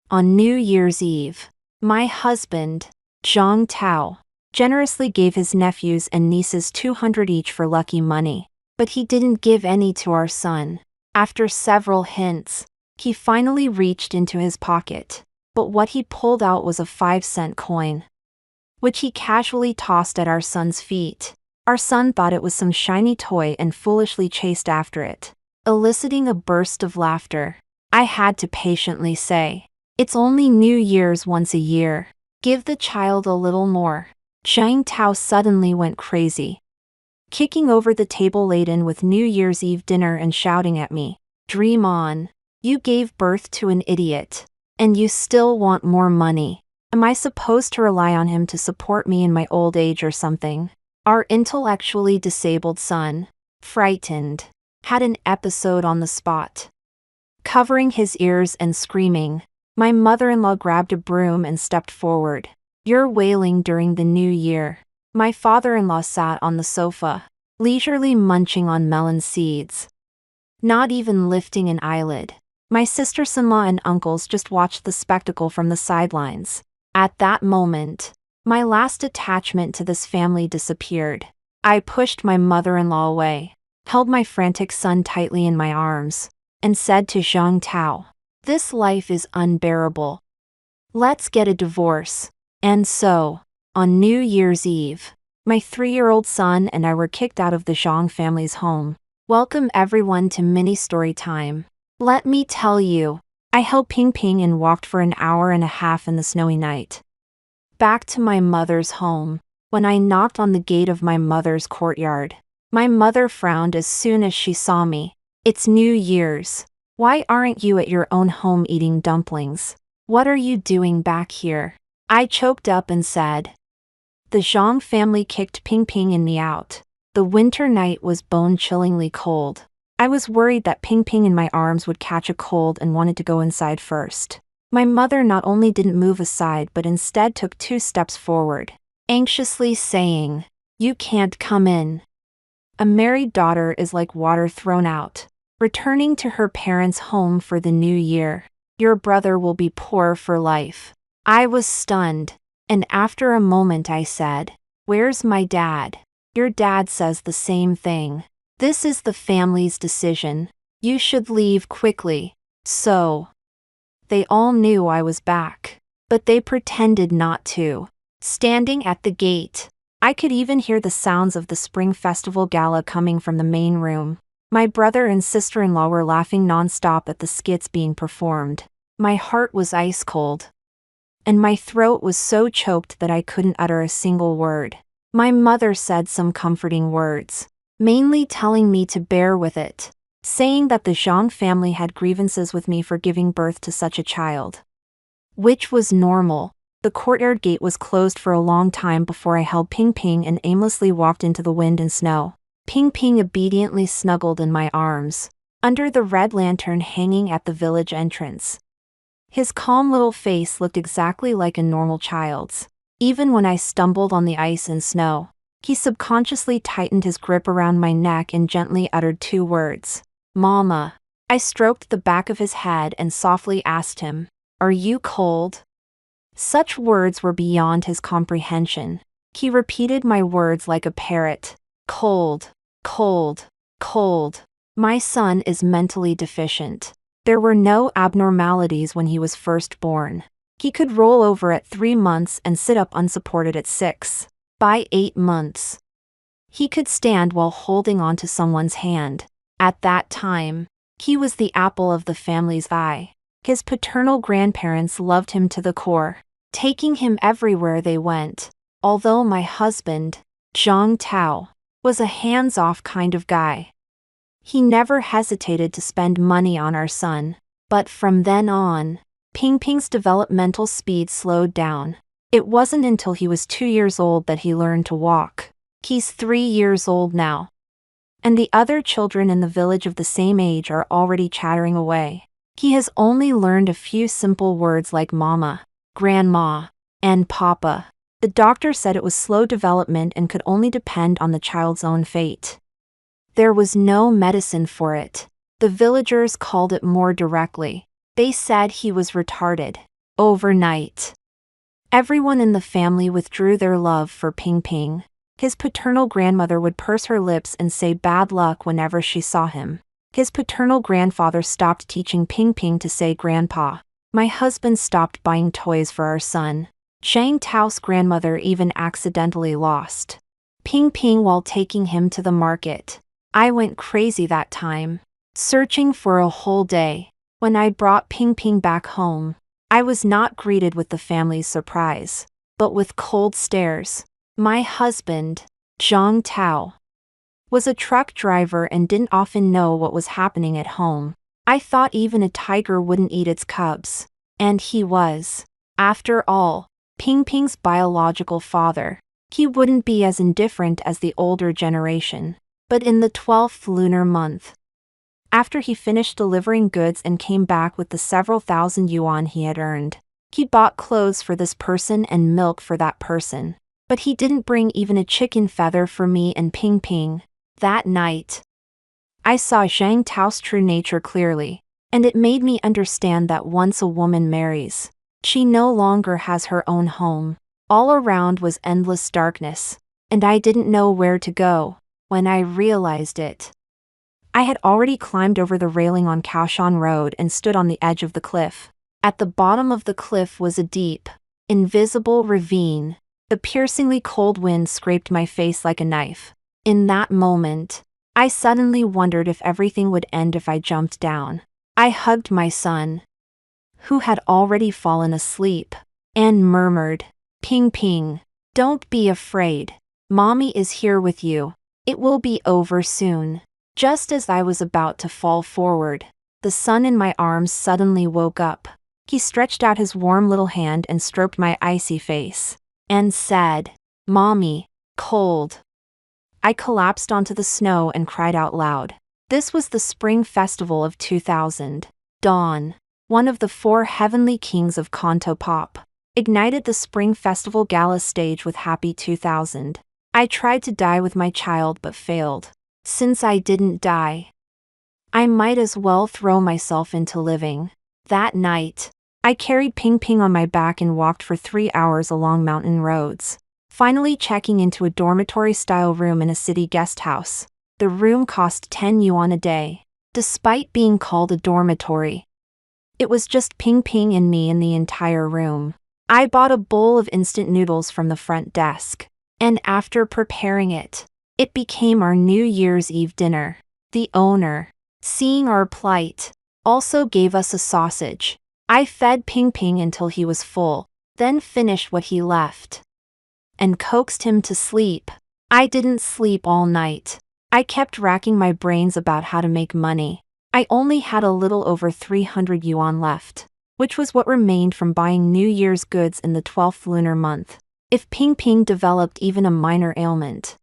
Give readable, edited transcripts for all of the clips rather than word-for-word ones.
On New Year's Eve, my husband, Zhang Tao, generously gave his nephews and nieces 200 each for lucky money, but he didn't give any to our son. After several hints, he finally reached into his pocket, but what he pulled out was a 5-cent coin, which he casually tossed at our son's feet. Our son thought it was some shiny toy and foolishly chased after it, eliciting a burst of laughter. I had to patiently say, "It's only New Year's once a year. Give the child a little more." Zhang Tao suddenly went crazy, kicking over the table laden with New Year's Eve dinner and shouting at me, "Dream on. You gave birth to an idiot, and you still want more money. Am I supposed to rely on him to support me in my old age or something?" Our intellectually disabled son, frightened, had an episode on the spot. Covering his ears and screaming, my mother-in-law grabbed a broom and stepped forward. "You're wailing during the new year." My father-in-law sat on the sofa, leisurely munching on melon seeds, not even lifting an eyelid. My sisters-in-law and uncles just watched the spectacle from the sidelines. At that moment, my last attachment to this family disappeared. I pushed my mother-in-law away, held my frantic son tightly in my arms, and said to Zhang Tao, "This life is unbearable. Let's get a divorce." And so, on New Year's Eve, my 3-year-old son and I were kicked out of the Zhang family's home. Welcome everyone to Mini Story Time. Let me tell you, I held Ping Ping and walked for an hour and a half in the snowy night back to my mother's home. When I knocked on the gate of my mother's courtyard, my mother frowned as soon as she saw me. "It's New Year's. Why aren't you at your own home eating dumplings? What are you doing back here?" I choked up and said, "The Zhang family kicked Ping Ping and me out." The winter night was bone-chillingly cold. I was worried that Ping Ping in my arms would catch a cold and wanted to go inside first. My mother not only didn't move aside but instead took 2 steps forward, anxiously saying, "You can't come in. A married daughter is like water thrown out, returning to her parents' home for the new year. Your brother will be poor for life." I was stunned, and after a moment I said, "Where's my dad?" "Your dad says the same thing. This is the family's decision. You should leave quickly." So, they all knew I was back, but they pretended not to. Standing at the gate, I could even hear the sounds of the Spring Festival gala coming from the main room. My brother and sister-in-law were laughing non-stop at the skits being performed. My heart was ice cold, and my throat was so choked that I couldn't utter a single word. My mother said some comforting words, mainly telling me to bear with it, saying that the Zhang family had grievances with me for giving birth to such a child, which was normal. The courtyard gate was closed for a long time before I held Ping Ping and aimlessly walked into the wind and snow. Ping Ping obediently snuggled in my arms, under the red lantern hanging at the village entrance. His calm little face looked exactly like a normal child's. Even when I stumbled on the ice and snow, he subconsciously tightened his grip around my neck and gently uttered 2 words, "Mama." I stroked the back of his head and softly asked him, "Are you cold?" Such words were beyond his comprehension. He repeated my words like a parrot. "Cold, cold, cold." My son is mentally deficient. There were no abnormalities when he was first born. He could roll over at 3 months and sit up unsupported at 6. By 8 months, he could stand while holding onto someone's hand. At that time, he was the apple of the family's eye. His paternal grandparents loved him to the core, taking him everywhere they went. Although my husband, Zhang Tao, was a hands-off kind of guy, he never hesitated to spend money on our son. But from then on, Ping Ping's developmental speed slowed down. It wasn't until he was 2 years old that he learned to walk. He's 3 years old now, and the other children in the village of the same age are already chattering away. He has only learned a few simple words like mama, grandma, and papa. The doctor said it was slow development and could only depend on the child's own fate. There was no medicine for it. The villagers called it more directly. They said he was retarded. Overnight, everyone in the family withdrew their love for Ping Ping. His paternal grandmother would purse her lips and say bad luck whenever she saw him. His paternal grandfather stopped teaching Ping Ping to say grandpa. My husband stopped buying toys for our son. Zhang Tao's grandmother even accidentally lost Ping Ping while taking him to the market. I went crazy that time, searching for a whole day. When I brought Ping Ping back home, I was not greeted with the family's surprise, but with cold stares. My husband, Zhang Tao, was a truck driver and didn't often know what was happening at home. I thought even a tiger wouldn't eat its cubs. And he was. After all, Ping Ping's biological father. He wouldn't be as indifferent as the older generation. But in the 12th lunar month, after he finished delivering goods and came back with the several thousand yuan he had earned, he bought clothes for this person and milk for that person. But he didn't bring even a chicken feather for me and Ping Ping. That night, I saw Zhang Tao's true nature clearly, and it made me understand that once a woman marries, she no longer has her own home. All around was endless darkness, and I didn't know where to go. When I realized it, I had already climbed over the railing on Kaoshan Road and stood on the edge of the cliff. At the bottom of the cliff was a deep, invisible ravine. The piercingly cold wind scraped my face like a knife. In that moment, I suddenly wondered if everything would end if I jumped down. I hugged my son, who had already fallen asleep, and murmured, "Ping Ping, don't be afraid. Mommy is here with you. It will be over soon." Just as I was about to fall forward, the son in my arms suddenly woke up. He stretched out his warm little hand and stroked my icy face, and said, "Mommy, cold." I collapsed onto the snow and cried out loud. This was the Spring Festival of 2000. Dawn, one of the 4 heavenly kings of Kanto pop, ignited the Spring Festival gala stage with Happy 2000. I tried to die with my child but failed. Since I didn't die, I might as well throw myself into living. That night, I carried Ping Ping on my back and walked for 3 hours along mountain roads, finally checking into a dormitory-style room in a city guest house. The room cost 10 yuan a day. Despite being called a dormitory, it was just Ping Ping and me in the entire room. I bought a bowl of instant noodles from the front desk, and after preparing it, it became our New Year's Eve dinner. The owner, seeing our plight, also gave us a sausage. I fed Ping Ping until he was full, then finished what he left, and coaxed him to sleep. I didn't sleep all night. I kept racking my brains about how to make money. I only had a little over 300 yuan left, which was what remained from buying New Year's goods in the 12th lunar month. If Ping Ping developed even a minor ailment,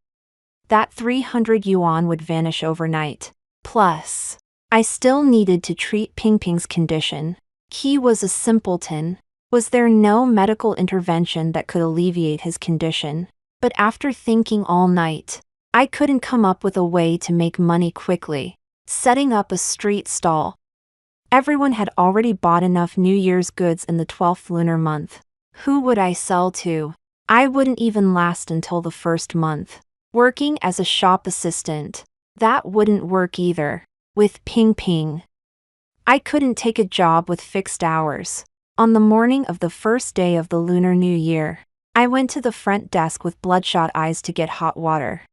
that 300 yuan would vanish overnight. Plus, I still needed to treat Ping Ping's condition. He was a simpleton. Was there no medical intervention that could alleviate his condition? But after thinking all night, I couldn't come up with a way to make money quickly. Setting up a street stall. Everyone had already bought enough New Year's goods in the 12th lunar month. Who would I sell to? I wouldn't even last until the first month. Working as a shop assistant, that wouldn't work either. With Ping Ping, I couldn't take a job with fixed hours. On the morning of the first day of the Lunar New Year, I went to the front desk with bloodshot eyes to get hot water,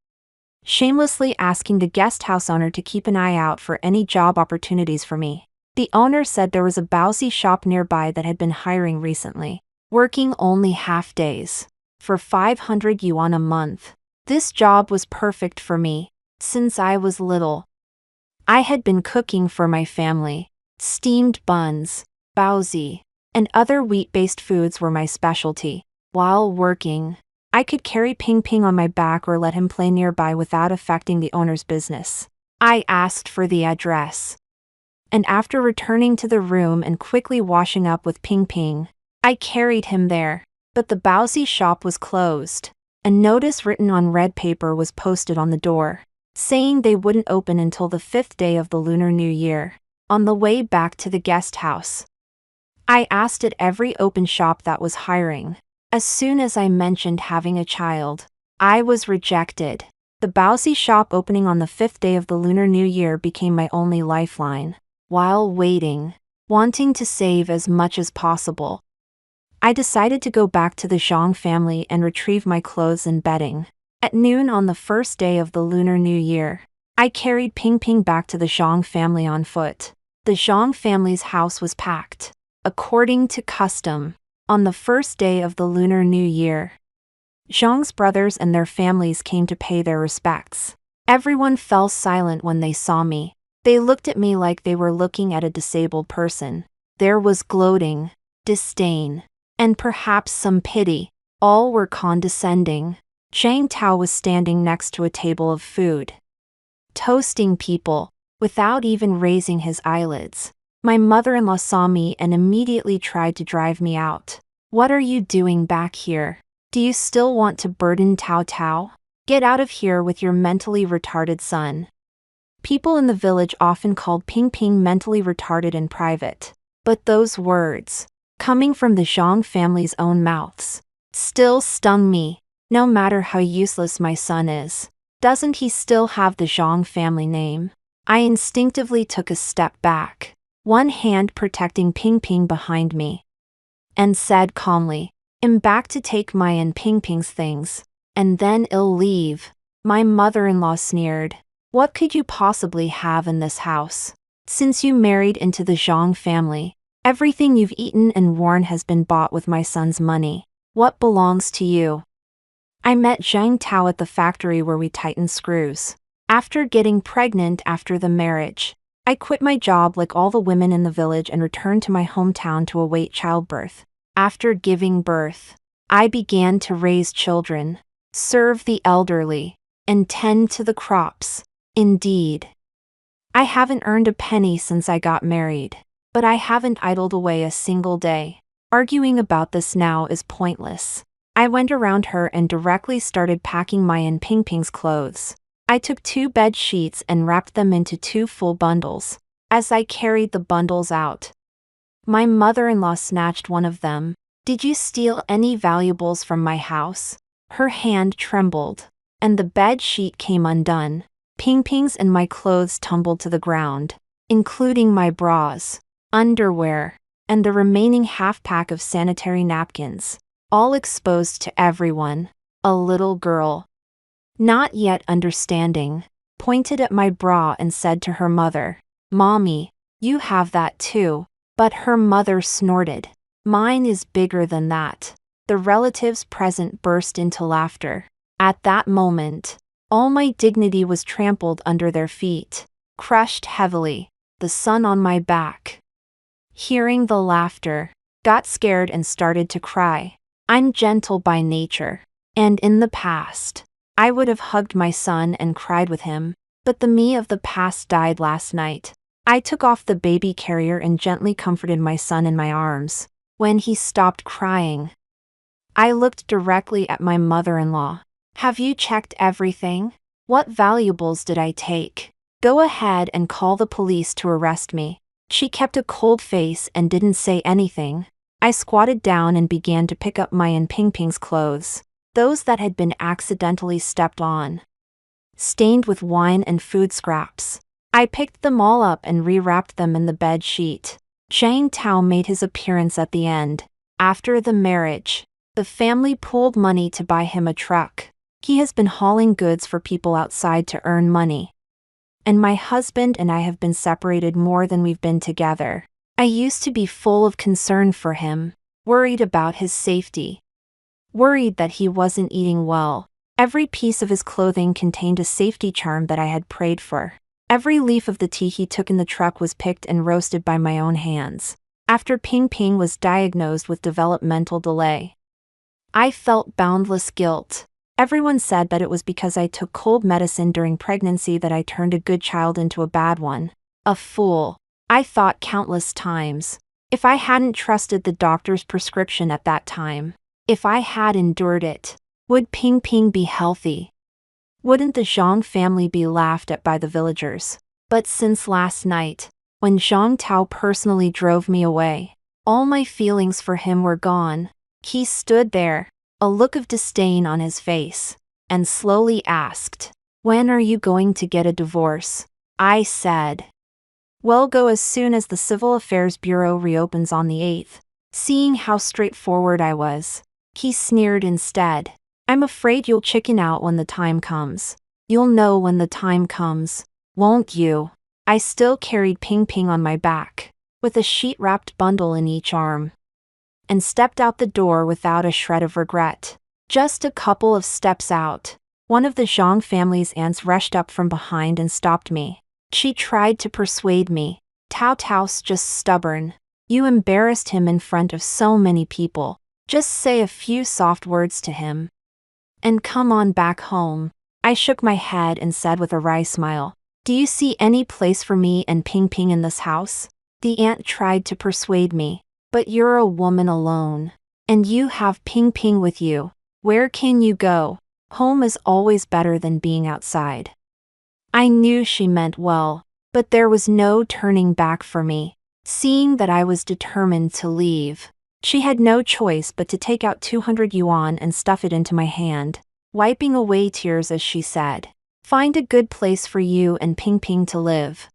shamelessly asking the guest house owner to keep an eye out for any job opportunities for me. The owner said there was a Baozi shop nearby that had been hiring recently, working only half days, for 500 yuan a month. This job was perfect for me. Since I was little, I had been cooking for my family. Steamed buns, baozi, and other wheat-based foods were my specialty. While working, I could carry Ping Ping on my back or let him play nearby without affecting the owner's business. I asked for the address, and after returning to the room and quickly washing up with Ping Ping, I carried him there. But the baozi shop was closed. A notice written on red paper was posted on the door, saying they wouldn't open until the 5th day of the Lunar New Year. On the way back to the guest house, I asked at every open shop that was hiring. As soon as I mentioned having a child, I was rejected. The Baozi shop opening on the 5th day of the Lunar New Year became my only lifeline. While waiting, wanting to save as much as possible, I decided to go back to the Zhang family and retrieve my clothes and bedding. At noon on the first day of the Lunar New Year, I carried Ping Ping back to the Zhang family on foot. The Zhang family's house was packed. According to custom, on the first day of the Lunar New Year, Zhang's brothers and their families came to pay their respects. Everyone fell silent when they saw me. They looked at me like they were looking at a disabled person. There was gloating, disdain, and perhaps some pity. All were condescending. Zhang Tao was standing next to a table of food, toasting people, without even raising his eyelids. My mother-in-law saw me and immediately tried to drive me out. "What are you doing back here? Do you still want to burden Tao Tao? Get out of here with your mentally retarded son." People in the village often called Ping Ping mentally retarded in private. But those words, coming from the Zhang family's own mouths, still stung me. No matter how useless my son is, doesn't he still have the Zhang family name? I instinctively took a step back, one hand protecting Ping Ping behind me, and said calmly, "I'm back to take my and Ping Ping's things, and then I'll leave." My mother-in-law sneered. "What could you possibly have in this house? Since you married into the Zhang family, everything you've eaten and worn has been bought with my son's money. What belongs to you?" I met Zhang Tao at the factory where we tighten screws. After getting pregnant after the marriage, I quit my job like all the women in the village and returned to my hometown to await childbirth. After giving birth, I began to raise children, serve the elderly, and tend to the crops. Indeed, I haven't earned a penny since I got married, but I haven't idled away a single day. Arguing about this now is pointless. I went around her and directly started packing my and Ping Ping's clothes. I took 2 bed sheets and wrapped them into 2 full bundles. As I carried the bundles out, my mother-in-law snatched one of them. "Did you steal any valuables from my house?" Her hand trembled, and the bed sheet came undone. Ping Ping's and my clothes tumbled to the ground, including my bras, underwear, and the remaining half-pack of sanitary napkins, all exposed to everyone. A little girl, not yet understanding, pointed at my bra and said to her mother, "Mommy, you have that too." But her mother snorted, "Mine is bigger than that." The relatives present burst into laughter. At that moment, all my dignity was trampled under their feet, crushed heavily, the sun on my back. Hearing the laughter, got scared and started to cry. I'm gentle by nature, and in the past, I would have hugged my son and cried with him, but the me of the past died last night. I took off the baby carrier and gently comforted my son in my arms. When he stopped crying, I looked directly at my mother-in-law. "Have you checked everything? What valuables did I take? Go ahead and call the police to arrest me." She kept a cold face and didn't say anything. I squatted down and began to pick up my and Ping Ping's clothes, those that had been accidentally stepped on, stained with wine and food scraps. I picked them all up and rewrapped them in the bed sheet. Zhang Tao made his appearance at the end. After the marriage, the family pooled money to buy him a truck. He has been hauling goods for people outside to earn money. And my husband and I have been separated more than we've been together. I used to be full of concern for him, worried about his safety, worried that he wasn't eating well. Every piece of his clothing contained a safety charm that I had prayed for. Every leaf of the tea he took in the truck was picked and roasted by my own hands. After Ping Ping was diagnosed with developmental delay, I felt boundless guilt. Everyone said that it was because I took cold medicine during pregnancy that I turned a good child into a bad one. A fool, I thought countless times. If I hadn't trusted the doctor's prescription at that time, if I had endured it, would Ping Ping be healthy? Wouldn't the Zhang family be laughed at by the villagers? But since last night, when Zhang Tao personally drove me away, All my feelings for him were gone. He stood there, a look of disdain on his face, and slowly asked, "When are you going to get a divorce?" I said, "We'll go as soon as the Civil Affairs Bureau reopens on the 8th. Seeing how straightforward I was, he sneered instead, "I'm afraid you'll chicken out when the time comes." "You'll know when the time comes, won't you?" I still carried Ping Ping on my back, with a sheet-wrapped bundle in each arm, and stepped out the door without a shred of regret. Just a couple of steps out, one of the Zhang family's aunts rushed up from behind and stopped me. She tried to persuade me. "Tao Tao's just stubborn. You embarrassed him in front of so many people. Just say a few soft words to him and come on back home." I shook my head and said with a wry smile, "Do you see any place for me and Ping Ping in this house?" The aunt tried to persuade me. "But you're a woman alone. And you have Ping Ping with you. Where can you go? Home is always better than being outside." I knew she meant well, but there was no turning back for me. Seeing that I was determined to leave, she had no choice but to take out 200 yuan and stuff it into my hand, wiping away tears as she said, "Find a good place for you and Ping Ping to live.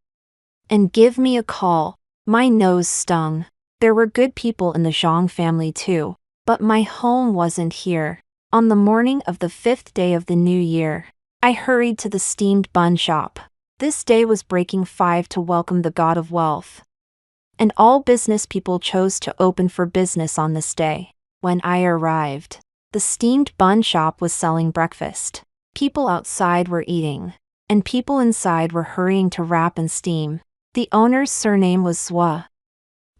And give me a call." My nose stung. There were good people in the Zhang family too, but my home wasn't here. On the morning of the 5th day of the new year, I hurried to the steamed bun shop. This day was breaking 5 to welcome the god of wealth, and all business people chose to open for business on this day. When I arrived, the steamed bun shop was selling breakfast. People outside were eating, and people inside were hurrying to wrap and steam. The owner's surname was Zhua,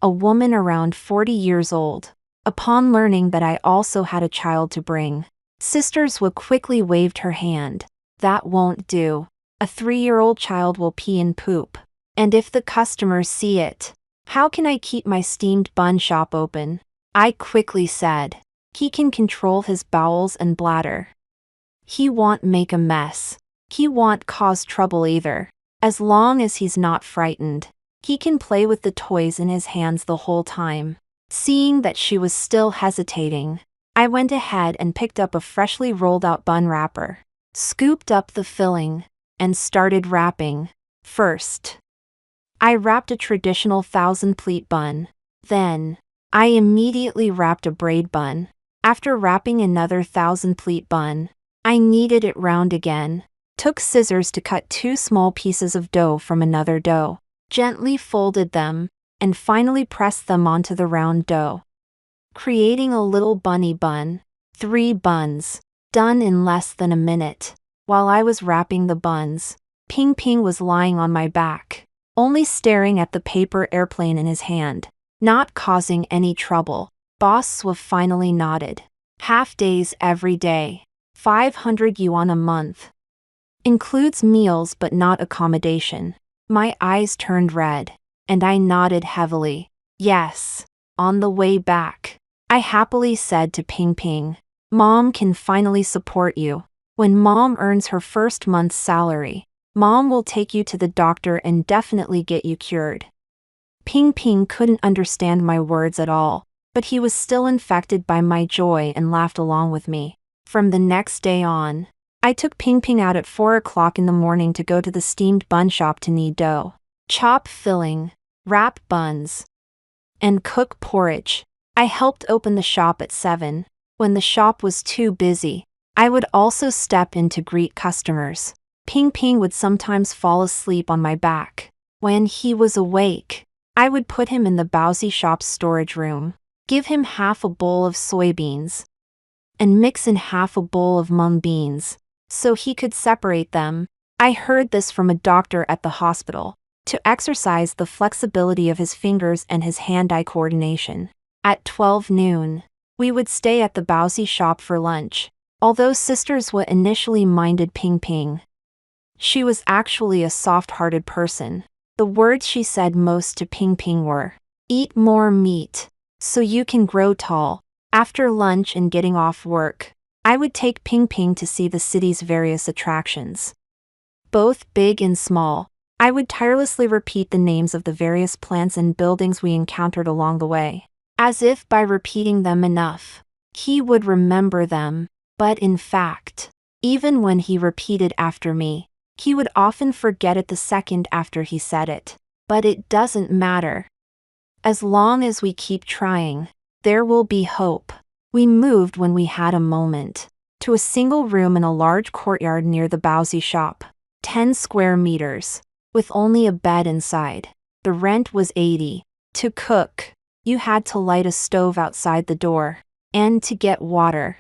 a woman around 40 years old. Upon learning that I also had a child to bring, Sister Zhua quickly waved her hand. "That won't do. A 3-year-old child will pee and poop. And if the customers see it, how can I keep my steamed bun shop open?" I quickly said, "He can control his bowels and bladder. He won't make a mess. He won't cause trouble either. As long as he's not frightened, he can play with the toys in his hands the whole time." Seeing that she was still hesitating, I went ahead and picked up a freshly rolled out bun wrapper, scooped up the filling, and started wrapping. First, I wrapped a traditional 1000-pleat bun. Then, I immediately wrapped a braid bun. After wrapping another 1000-pleat bun, I kneaded it round again, took scissors to cut 2 small pieces of dough from another dough, gently folded them, and finally pressed them onto the round dough, creating a little bunny bun. 3 buns, done in less than a minute. While I was wrapping the buns, Ping Ping was lying on my back, only staring at the paper airplane in his hand, not causing any trouble. Boss Zhua finally nodded. "Half days every day. 500 yuan a month. Includes meals but not accommodation." My eyes turned red, and I nodded heavily. "Yes." On the way back, I happily said to Ping Ping, "Mom can finally support you. When Mom earns her first month's salary, Mom will take you to the doctor and definitely get you cured." Ping Ping couldn't understand my words at all, but he was still infected by my joy and laughed along with me. From the next day on, I took Ping Ping out at 4 o'clock in the morning to go to the steamed bun shop to knead dough, chop filling, wrap buns, and cook porridge. I helped open the shop at 7. When the shop was too busy, I would also step in to greet customers. Ping Ping would sometimes fall asleep on my back. When he was awake, I would put him in the Baozi shop's storage room, give him half a bowl of soybeans, and mix in half a bowl of mung beans, so he could separate them. I heard this from a doctor at the hospital, to exercise the flexibility of his fingers and his hand-eye coordination. At 12 noon, we would stay at the Baozi shop for lunch. Although Sister Zhua initially minded Ping Ping, she was actually a soft-hearted person. The words she said most to Ping Ping were, "Eat more meat, so you can grow tall." After lunch and getting off work, I would take Ping Ping to see the city's various attractions, both big and small. I would tirelessly repeat the names of the various plants and buildings we encountered along the way. as if by repeating them enough, he would remember them. But in fact, even when he repeated after me, he would often forget it the second after he said it. But it doesn't matter. As long as we keep trying, there will be hope. We moved when we had a moment, to a single room in a large courtyard near the Baozi shop, 10 square meters, with only a bed inside. The rent was 80. To cook, you had to light a stove outside the door, and to get water,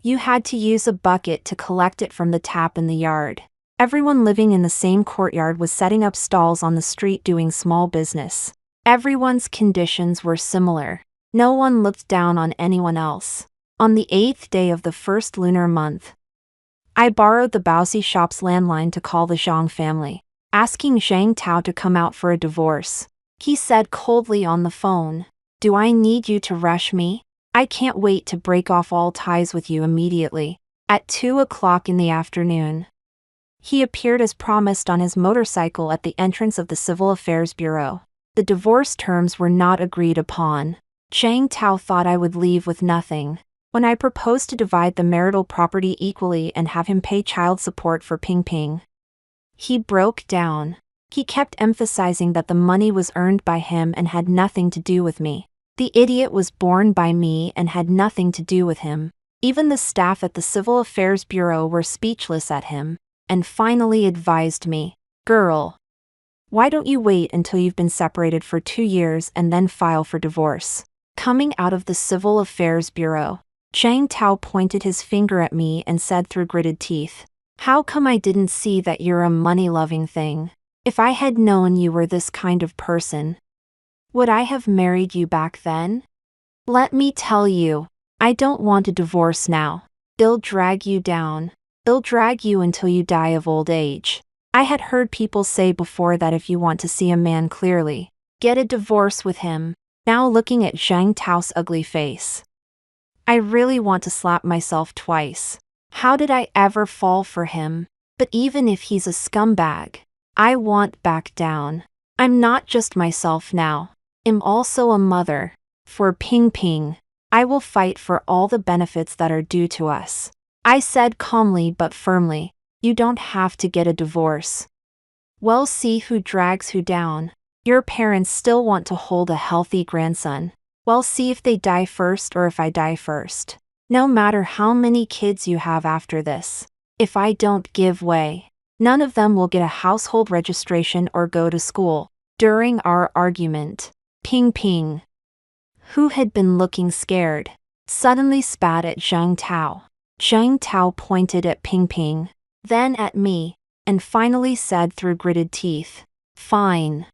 you had to use a bucket to collect it from the tap in the yard. Everyone living in the same courtyard was setting up stalls on the street doing small business. Everyone's conditions were similar. No one looked down on anyone else. On the 8th day of the first lunar month, I borrowed the Baozi shop's landline to call the Zhang family, asking Zhang Tao to come out for a divorce. He said coldly on the phone, "Do I need you to rush me? I can't wait to break off all ties with you immediately." At 2 o'clock in the afternoon, he appeared as promised on his motorcycle at the entrance of the Civil Affairs Bureau. The divorce terms were not agreed upon. Zhang Tao thought I would leave with nothing. When I proposed to divide the marital property equally and have him pay child support for Ping Ping, he broke down. He kept emphasizing that the money was earned by him and had nothing to do with me. The idiot was born by me and had nothing to do with him. Even the staff at the Civil Affairs Bureau were speechless at him, and finally advised me, "Girl, why don't you wait until you've been separated for 2 years and then file for divorce?" Coming out of the Civil Affairs Bureau, Zhang Tao pointed his finger at me and said through gritted teeth, "How come I didn't see that you're a money-loving thing? If I had known you were this kind of person, would I have married you back then? Let me tell you, I don't want a divorce now. They'll drag you down. They'll drag you until you die of old age." I had heard people say before that if you want to see a man clearly, get a divorce with him. Now looking at Zhang Tao's ugly face, I really want to slap myself twice. How did I ever fall for him? But even if he's a scumbag, I won't back down. I'm not just myself now. I'm also a mother. For Ping Ping, I will fight for all the benefits that are due to us. I said calmly but firmly, "You don't have to get a divorce. We'll see who drags who down. Your parents still want to hold a healthy grandson. We'll see if they die first or if I die first. No matter how many kids you have after this, if I don't give way, none of them will get a household registration or go to school." During our argument, Ping Ping, who had been looking scared, suddenly spat at Zhang Tao. Zhang Tao pointed at Ping Ping, then at me, and finally said through gritted teeth, "Fine.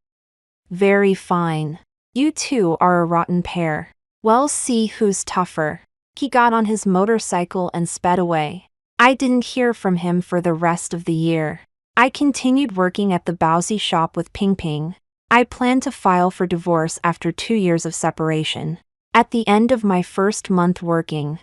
Very fine. You two are a rotten pair. We'll see who's tougher." He got on his motorcycle and sped away. I didn't hear from him for the rest of the year. I continued working at the Baozi shop with Ping Ping. I planned to file for divorce after 2 years of separation. At the end of my first month working,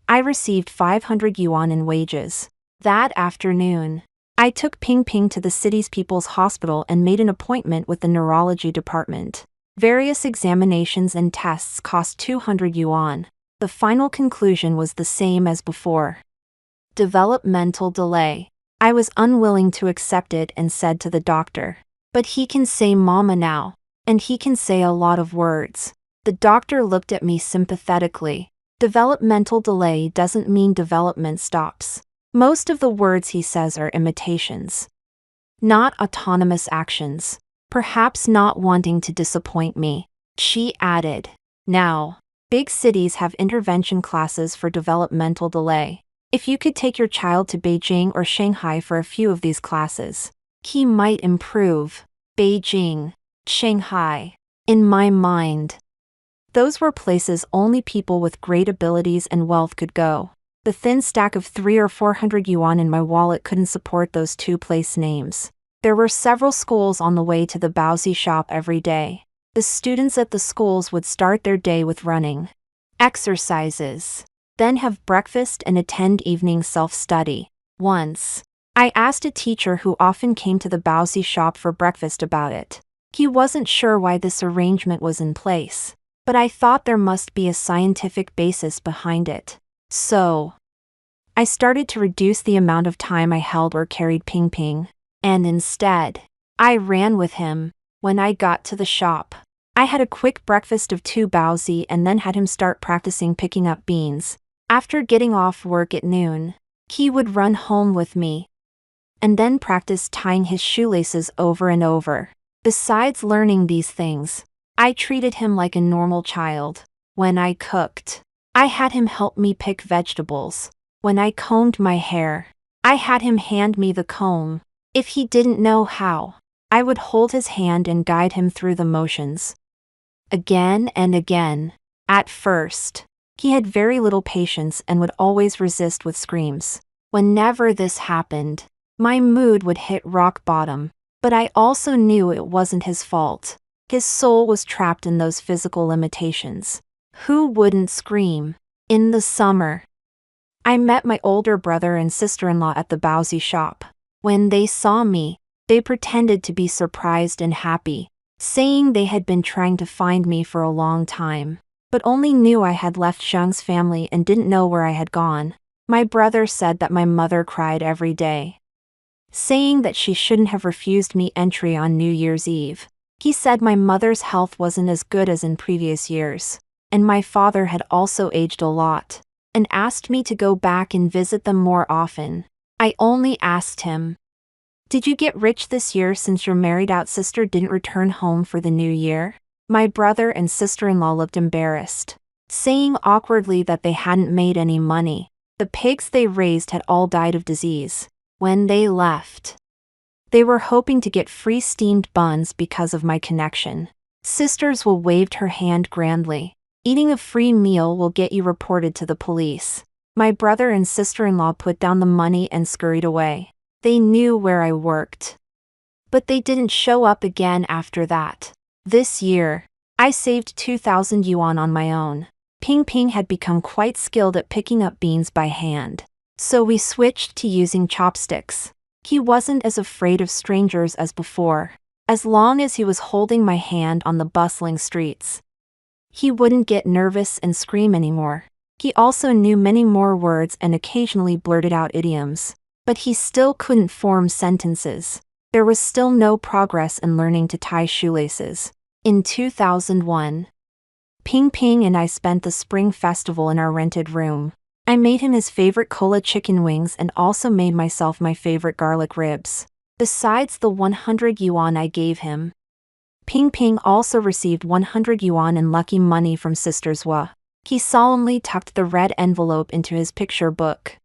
I received 500 yuan in wages. That afternoon, I took Ping Ping to the city's People's Hospital and made an appointment with the neurology department. Various examinations and tests cost 200 yuan. The final conclusion was the same as before. Developmental delay. I was unwilling to accept it and said to the doctor, "But he can say mama now, and he can say a lot of words." The doctor looked at me sympathetically. Developmental delay doesn't mean development stops. Most of the words he says are imitations, not autonomous actions. Perhaps not wanting to disappoint me, she added, "Now, big cities have intervention classes for developmental delay. If you could take your child to Beijing or Shanghai for a few of these classes, he might improve." Beijing, Shanghai. In my mind, those were places only people with great abilities and wealth could go. The thin stack of 300 or 400 yuan in my wallet couldn't support those 2 place names. There were several schools on the way to the Baozi shop every day. The students at the schools would start their day with running, exercises, then have breakfast and attend evening self-study. Once, I asked a teacher who often came to the Baozi shop for breakfast about it. He wasn't sure why this arrangement was in place. but I thought there must be a scientific basis behind it. So I started to reduce the amount of time I held or carried Ping Ping, and instead, I ran with him. When I got to the shop, I had a quick breakfast of 2 baozi and then had him start practicing picking up beans. After getting off work at noon, he would run home with me and then practice tying his shoelaces over and over. Besides learning these things, I treated him like a normal child. When I cooked, I had him help me pick vegetables. When I combed my hair, I had him hand me the comb. If he didn't know how, I would hold his hand and guide him through the motions. Again and again. At first, he had very little patience and would always resist with screams. Whenever this happened, my mood would hit rock bottom, but I also knew it wasn't his fault. His soul was trapped in those physical limitations. Who wouldn't scream? In the summer, I met my older brother and sister-in-law at the baozi shop. When they saw me, they pretended to be surprised and happy, saying they had been trying to find me for a long time, but only knew I had left Zhang's family and didn't know where I had gone. My brother said that my mother cried every day, saying that she shouldn't have refused me entry on New Year's Eve. He said my mother's health wasn't as good as in previous years, and my father had also aged a lot, and asked me to go back and visit them more often. I only asked him, "Did you get rich this year since your married-out sister didn't return home for the new year?" My brother and sister-in-law looked embarrassed, saying awkwardly that they hadn't made any money. The pigs they raised had all died of disease. When they left, they were hoping to get free steamed buns because of my connection. Sisterswa waved her hand grandly. Eating a free meal will get you reported to the police. My brother and sister-in-law put down the money and scurried away. They knew where I worked, but they didn't show up again after that. This year, I saved 2,000 yuan on my own. Ping Ping had become quite skilled at picking up beans by hand, so we switched to using chopsticks. He wasn't as afraid of strangers as before, as long as he was holding my hand on the bustling streets. He wouldn't get nervous and scream anymore. He also knew many more words and occasionally blurted out idioms, but he still couldn't form sentences. There was still no progress in learning to tie shoelaces. In 2001, Ping Ping and I spent the spring festival in our rented room. I made him his favorite cola chicken wings and also made myself my favorite garlic ribs. Besides the 100 yuan I gave him, Ping Ping also received 100 yuan in lucky money from Sisterswa. He solemnly tucked the red envelope into his picture book,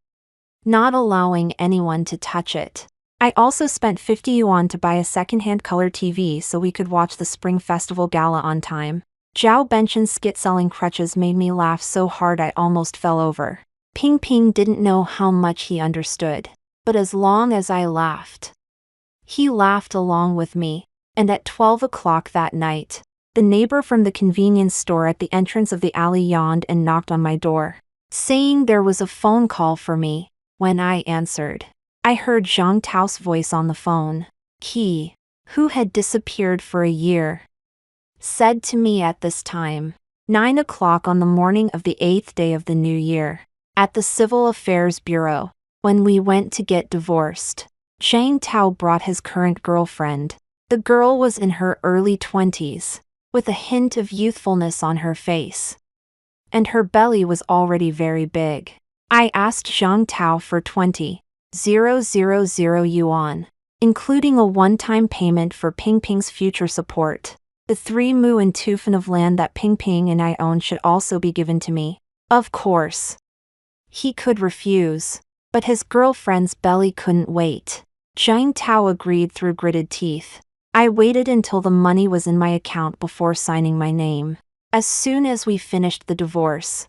not allowing anyone to touch it. I also spent 50 yuan to buy a second-hand color TV so we could watch the Spring Festival Gala on time. Zhao Benchen's skit selling crutches made me laugh so hard I almost fell over. Ping Ping didn't know how much he understood, but as long as I laughed, he laughed along with me. And at 12 o'clock that night, the neighbor from the convenience store at the entrance of the alley yawned and knocked on my door, saying there was a phone call for me. When I answered, I heard Zhang Tao's voice on the phone. He, who had disappeared for a year, said to me at this time, 9 o'clock on the morning of the 8th day of the new year, at the Civil Affairs Bureau, when we went to get divorced, Zhang Tao brought his current girlfriend. The girl was in her early 20s, with a hint of youthfulness on her face, and her belly was already very big. I asked Zhang Tao for 20,000 yuan, including a one-time payment for Ping Ping's future support. The 3 mu and 2 fen of land that Ping Ping and I own should also be given to me. Of course, he could refuse, but his girlfriend's belly couldn't wait. Zhang Tao agreed through gritted teeth. I waited until the money was in my account before signing my name. As soon as we finished the divorce,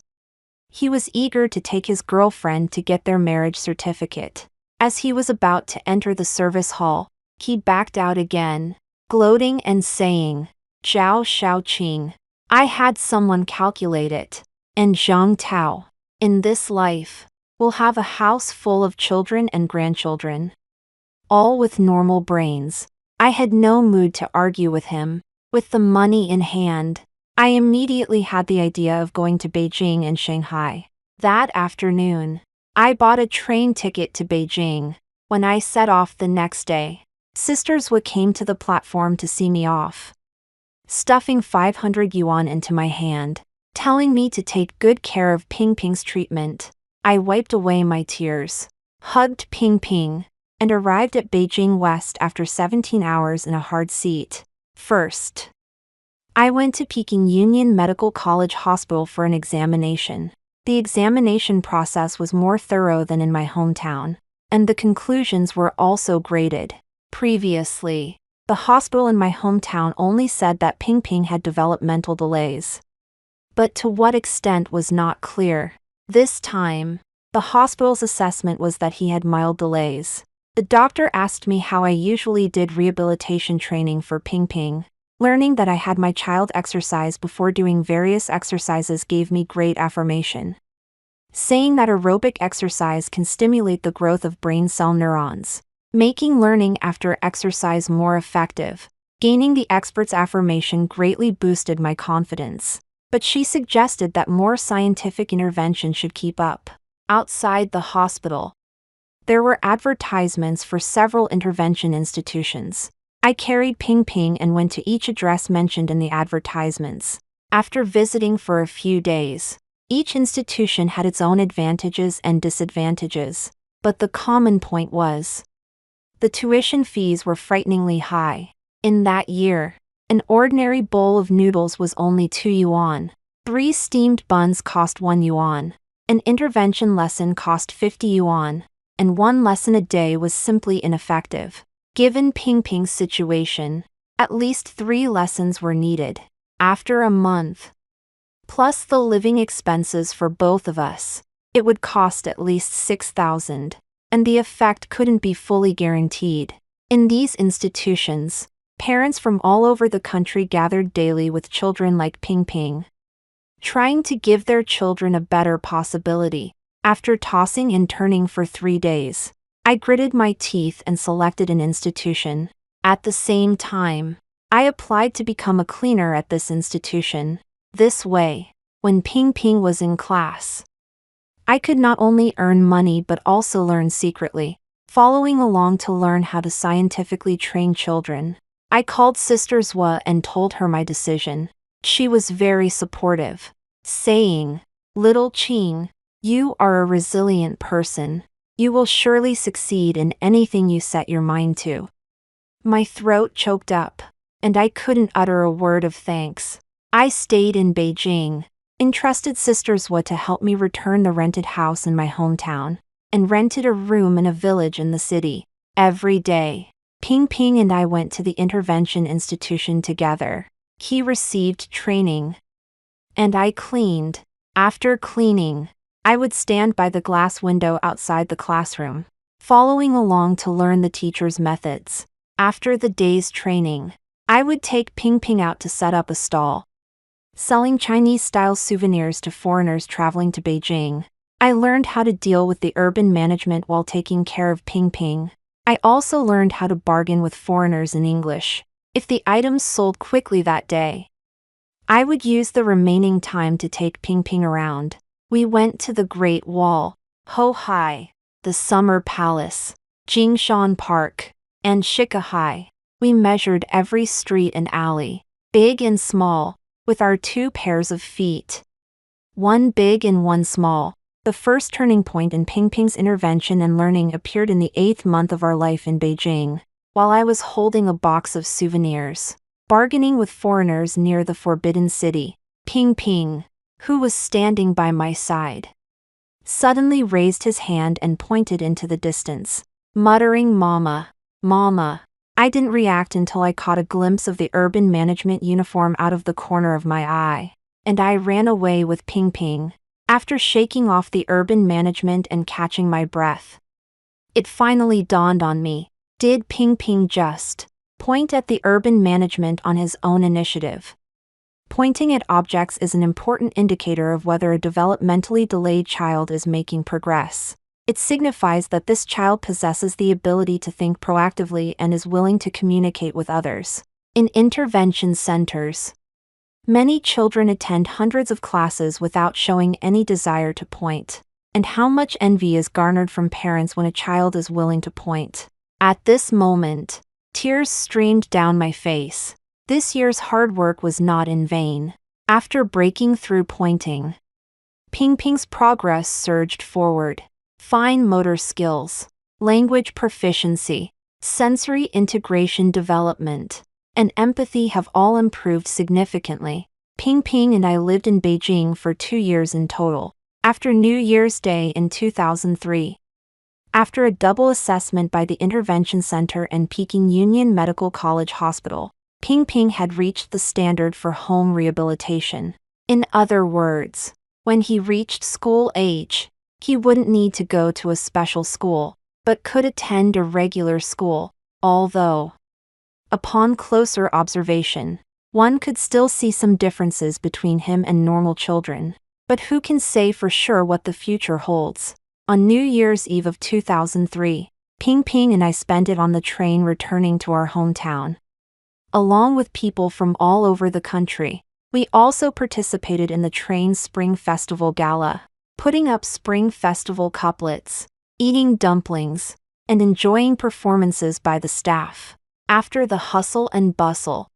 he was eager to take his girlfriend to get their marriage certificate. As he was about to enter the service hall, he backed out again, gloating and saying, "Zhao Shaoqing, I had someone calculate it, and Zhang Tao, in this life, will have a house full of children and grandchildren, all with normal brains." I had no mood to argue with him. With the money in hand, I immediately had the idea of going to Beijing and Shanghai. That afternoon, I bought a train ticket to Beijing. When I set off the next day, Sisters Wu came to the platform to see me off, stuffing 500 yuan into my hand, telling me to take good care of Ping Ping's treatment. I wiped away my tears, hugged Ping Ping, and arrived at Beijing West after 17 hours in a hard seat. First, I went to Peking Union Medical College Hospital for an examination. The examination process was more thorough than in my hometown, and the conclusions were also graded. Previously, the hospital in my hometown only said that Ping Ping had developmental delays, but to what extent was not clear. This time, the hospital's assessment was that he had mild delays. The doctor asked me how I usually did rehabilitation training for Ping Ping. Learning that I had my child exercise before doing various exercises gave me great affirmation, saying that aerobic exercise can stimulate the growth of brain cell neurons, making learning after exercise more effective. Gaining the expert's affirmation greatly boosted my confidence, but she suggested that more scientific intervention should keep up. Outside the hospital, there were advertisements for several intervention institutions. I carried Ping Ping and went to each address mentioned in the advertisements. After visiting for a few days, each institution had its own advantages and disadvantages, but the common point was the tuition fees were frighteningly high. In that year, an ordinary bowl of noodles was only 2 yuan. 3 steamed buns cost 1 yuan. An intervention lesson cost 50 yuan, and 1 lesson a day was simply ineffective. Given Ping Ping's situation, at least 3 lessons were needed. After a month, plus the living expenses for both of us, it would cost at least 6,000, and the effect couldn't be fully guaranteed. In these institutions, parents from all over the country gathered daily with children like Ping Ping, trying to give their children a better possibility. After tossing and turning for 3 days, I gritted my teeth and selected an institution. At the same time, I applied to become a cleaner at this institution. This way, when Ping Ping was in class, I could not only earn money but also learn secretly, following along to learn how to scientifically train children. I called Sisters Wu and told her my decision. She was very supportive, saying, "Little Qing, you are a resilient person. You will surely succeed in anything you set your mind to." My throat choked up, and I couldn't utter a word of thanks. I stayed in Beijing, entrusted Sisters Wu to help me return the rented house in my hometown, and rented a room in a village in the city. Every day, Ping Ping and I went to the intervention institution together. He received training, and I cleaned. After cleaning, I would stand by the glass window outside the classroom, following along to learn the teacher's methods. After the day's training, I would take Ping Ping out to set up a stall, selling Chinese-style souvenirs to foreigners traveling to Beijing. I learned how to deal with the urban management while taking care of Ping Ping. I also learned how to bargain with foreigners in English. If the items sold quickly that day, I would use the remaining time to take Ping Ping around. We went to the Great Wall, Hohai, the Summer Palace, Jingshan Park, and Shikahai. We measured every street and alley, big and small, with our 2 pairs of feet. 1 big and 1 small. The first turning point in Ping Ping's intervention and learning appeared in the 8th month of our life in Beijing, while I was holding a box of souvenirs, bargaining with foreigners near the Forbidden City. Ping Ping, who was standing by my side, suddenly raised his hand and pointed into the distance, muttering, "Mama, Mama." I didn't react until I caught a glimpse of the urban management uniform out of the corner of my eye, and I ran away with Ping Ping. After shaking off the urban management and catching my breath, it finally dawned on me. Did Ping Ping just point at the urban management on his own initiative? Pointing at objects is an important indicator of whether a developmentally delayed child is making progress. It signifies that this child possesses the ability to think proactively and is willing to communicate with others. In intervention centers, Many children attend hundreds of classes without showing any desire to point. And how much envy is garnered from parents when a child is willing to point. At this moment, tears streamed down my face. This year's hard work was not in vain. After breaking through pointing, Pingping's progress surged forward. Fine motor skills, language proficiency, sensory integration development, and empathy have all improved significantly. Pingping and I lived in Beijing for 2 years in total. After New Year's Day in 2003. After a double assessment by the Intervention Center and Peking Union Medical College Hospital, Pingping had reached the standard for home rehabilitation. In other words, when he reached school age, he wouldn't need to go to a special school, but could attend a regular school, although, upon closer observation, one could still see some differences between him and normal children. But who can say for sure what the future holds? On New Year's Eve of 2003, Pingping and I spent it on the train returning to our hometown. Along with people from all over the country, we also participated in the train's Spring Festival Gala, putting up Spring Festival couplets, eating dumplings, and enjoying performances by the staff. After the hustle and bustle,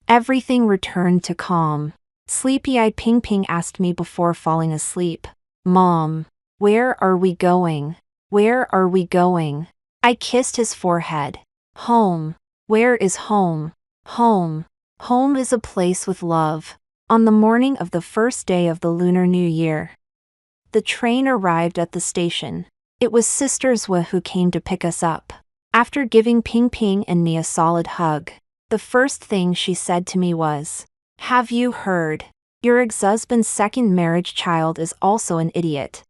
everything returned to calm. Sleepy-eyed Pingping asked me before falling asleep, "Mom, where are we going? Where are we going?" I kissed his forehead. "Home. Where is home? Home. Home is a place with love." On the morning of the first day of the Lunar New Year, the train arrived at the station. It was Sister Zwa who came to pick us up. After giving Pingping and me a solid hug, the first thing she said to me was, "Have you heard? Your ex-husband's second marriage child is also an idiot."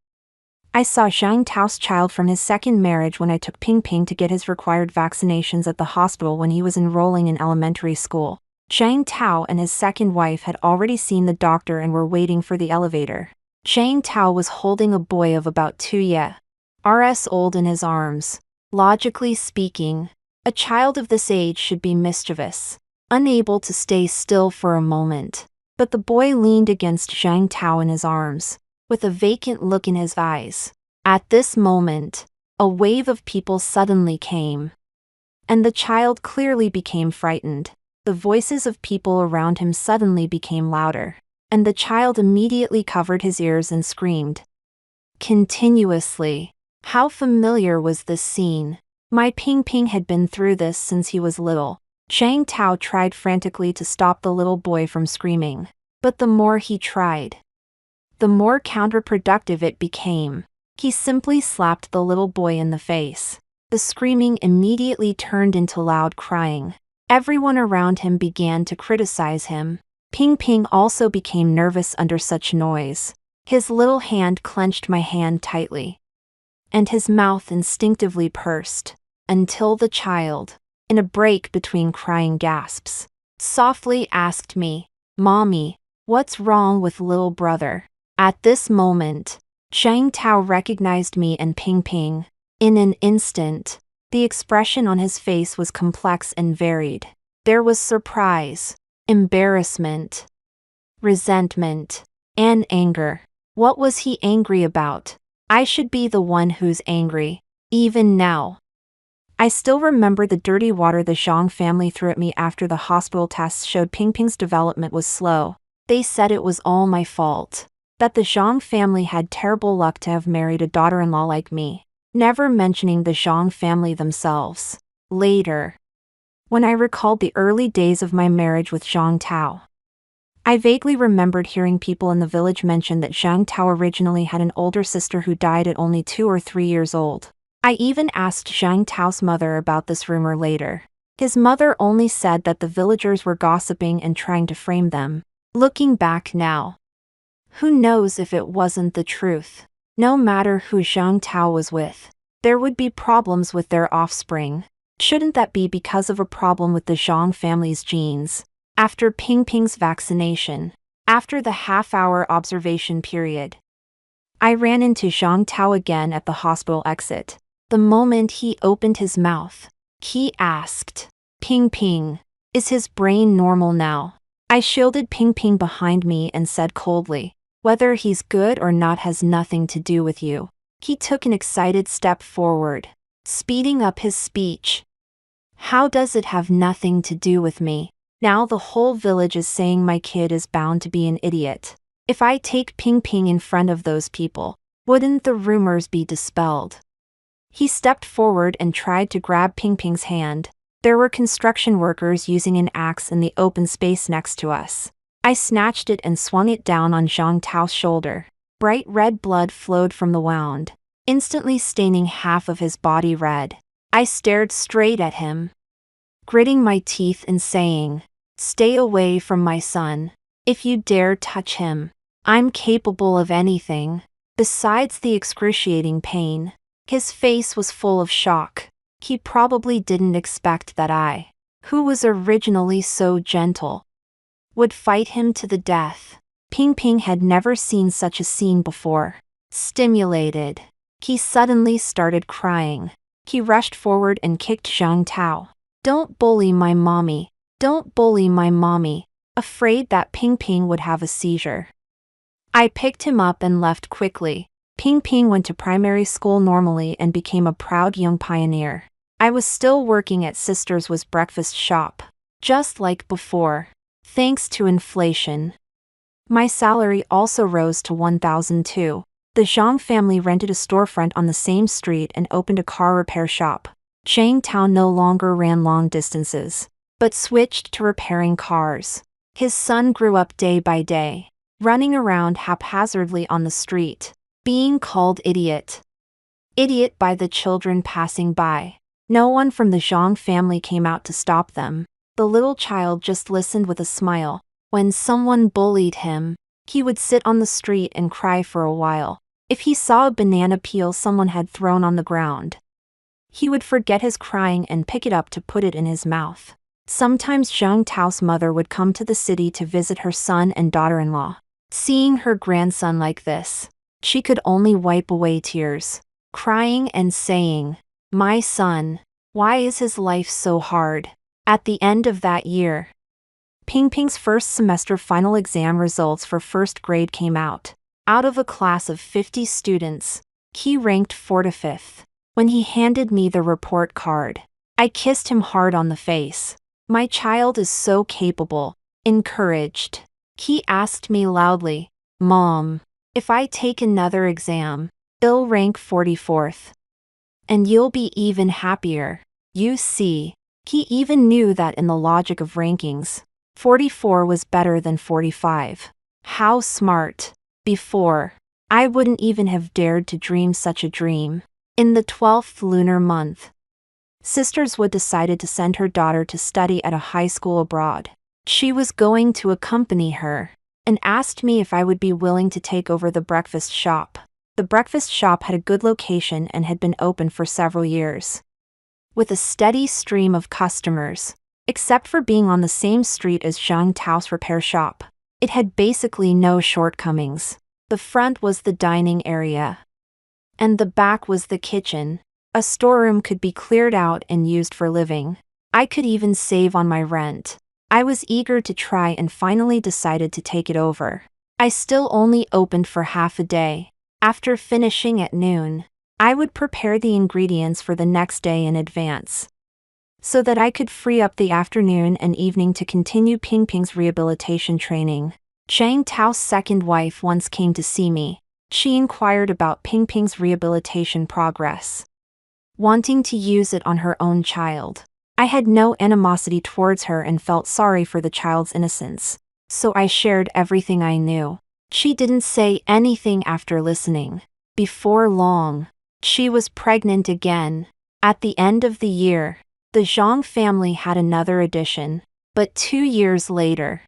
I saw Zhang Tao's child from his second marriage when I took Pingping to get his required vaccinations at the hospital when he was enrolling in elementary school. Zhang Tao and his second wife had already seen the doctor and were waiting for the elevator. Zhang Tao was holding a boy of about 2 years old in his arms. Logically speaking, a child of this age should be mischievous, unable to stay still for a moment. But the boy leaned against Zhang Tao in his arms, with a vacant look in his eyes. At this moment, a wave of people suddenly came, and the child clearly became frightened. The voices of people around him suddenly became louder, and the child immediately covered his ears and screamed continuously. How familiar was this scene? My Pingping had been through this since he was little. Zhang Tao tried frantically to stop the little boy from screaming, but the more he tried, the more counterproductive it became. He simply slapped the little boy in the face. The screaming immediately turned into loud crying. Everyone around him began to criticize him. Pingping also became nervous under such noise. His little hand clenched my hand tightly, and his mouth instinctively pursed, until the child, in a break between crying gasps, softly asked me, "Mommy, what's wrong with little brother?" At this moment, Zhang Tao recognized me and Pingping. In an instant, the expression on his face was complex and varied. There was surprise, embarrassment, resentment, and anger. What was he angry about? I should be the one who's angry, even now. I still remember the dirty water the Zhang family threw at me after the hospital tests showed Pingping's development was slow. They said it was all my fault, that the Zhang family had terrible luck to have married a daughter-in-law like me, never mentioning the Zhang family themselves. Later, when I recalled the early days of my marriage with Zhang Tao, I vaguely remembered hearing people in the village mention that Zhang Tao originally had an older sister who died at only 2 or 3 years old. I even asked Zhang Tao's mother about this rumor later. His mother only said that the villagers were gossiping and trying to frame them. Looking back now, who knows if it wasn't the truth? No matter who Zhang Tao was with, there would be problems with their offspring. Shouldn't that be because of a problem with the Zhang family's genes? After Pingping's vaccination, after the half-hour observation period, I ran into Zhang Tao again at the hospital exit. The moment he opened his mouth, he asked, "Pingping, is his brain normal now?" I shielded Ping Ping behind me and said coldly, "Whether he's good or not has nothing to do with you." He took an excited step forward, speeding up his speech. "How does it have nothing to do with me? Now the whole village is saying my kid is bound to be an idiot. If I take Ping Ping in front of those people, wouldn't the rumors be dispelled?" He stepped forward and tried to grab Ping Ping's hand. There were construction workers using an axe in the open space next to us. I snatched it and swung it down on Zhang Tao's shoulder. Bright red blood flowed from the wound, instantly staining half of his body red. I stared straight at him, gritting my teeth and saying, "Stay away from my son. If you dare touch him, I'm capable of anything, besides the excruciating pain." His face was full of shock. He probably didn't expect that I, who was originally so gentle, would fight him to the death. Ping Ping had never seen such a scene before. Stimulated, he suddenly started crying. He rushed forward and kicked Zhang Tao. "Don't bully my mommy. Don't bully my mommy," afraid that Ping Ping would have a seizure. I picked him up and left quickly. Ping Ping went to primary school normally and became a proud young pioneer. I was still working at Sister's Was breakfast shop, just like before. Thanks to inflation, my salary also rose to 1,002. The Zhang family rented a storefront on the same street and opened a car repair shop. Zhang Tao no longer ran long distances, but switched to repairing cars. His son grew up day by day, running around haphazardly on the street, being called idiot. Idiot by the children passing by. No one from the Zhang family came out to stop them. The little child just listened with a smile. When someone bullied him, he would sit on the street and cry for a while. If he saw a banana peel someone had thrown on the ground, he would forget his crying and pick it up to put it in his mouth. Sometimes Zhang Tao's mother would come to the city to visit her son and daughter-in-law. Seeing her grandson like this, she could only wipe away tears, crying and saying, "My son, why is his life so hard?" At the end of that year, Ping Ping's first semester final exam results for first grade came out. Out of a class of 50 students, he ranked 45th. When he handed me the report card, I kissed him hard on the face. "My child is so capable." Encouraged, he asked me loudly, "Mom, if I take another exam, I'll rank 44th. And you'll be even happier." You see, he even knew that in the logic of rankings, 44 was better than 45. How smart. Before, I wouldn't even have dared to dream such a dream. In the 12th lunar month, Sisters Wood decided to send her daughter to study at a high school abroad. She was going to accompany her, and asked me if I would be willing to take over the breakfast shop. The breakfast shop had a good location and had been open for several years, with a steady stream of customers. Except for being on the same street as Zhang Tao's repair shop, it had basically no shortcomings. The front was the dining area, and the back was the kitchen. A storeroom could be cleared out and used for living. I could even save on my rent. I was eager to try and finally decided to take it over. I still only opened for half a day. After finishing at noon, I would prepare the ingredients for the next day in advance, so that I could free up the afternoon and evening to continue Ping Ping's rehabilitation training. Zhang Tao's second wife once came to see me. She inquired about Ping Ping's rehabilitation progress, wanting to use it on her own child. I had no animosity towards her and felt sorry for the child's innocence, so I shared everything I knew. She didn't say anything after listening. Before long, she was pregnant again. At the end of the year, the Zhang family had another addition, but 2 years later,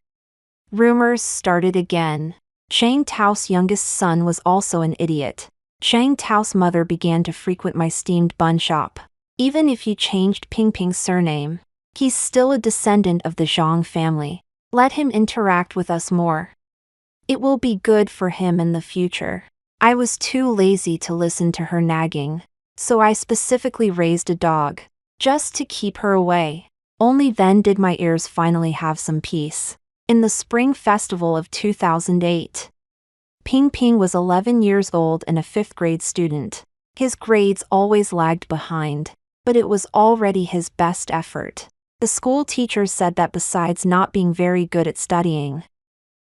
rumors started again. Zhang Tao's youngest son was also an idiot. Zhang Tao's mother began to frequent my steamed bun shop. Even if you changed Ping Ping's surname, he's still a descendant of the Zhang family. Let him interact with us more. It will be good for him in the future. I was too lazy to listen to her nagging, so I specifically raised a dog, just to keep her away. Only then did my ears finally have some peace. In the Spring Festival of 2008. Ping Ping was 11 years old and a 5th grade student. His grades always lagged behind, but it was already his best effort. The school teachers said that besides not being very good at studying,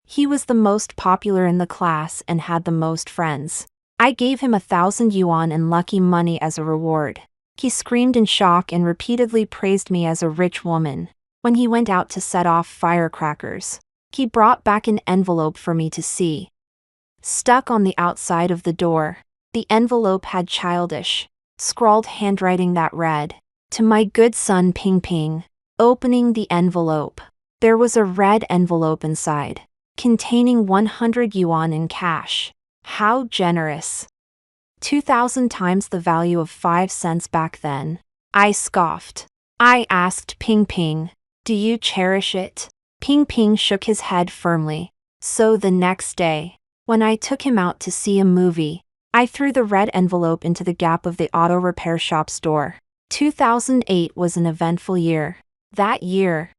he was the most popular in the class and had the most friends. I gave him 1,000 yuan in lucky money as a reward. He screamed in shock and repeatedly praised me as a rich woman. When he went out to set off firecrackers, he brought back an envelope for me to see. Stuck on the outside of the door, the envelope had childish, scrawled handwriting that read, "To my good son Ping Ping." Opening the envelope, there was a red envelope inside, containing 100 yuan in cash. How generous. 2,000 times the value of 5 cents back then. I scoffed. I asked Ping Ping, "Do you cherish it?" Ping Ping shook his head firmly. So the next day, when I took him out to see a movie, I threw the red envelope into the gap of the auto repair shop's door. 2008 was an eventful year. That year,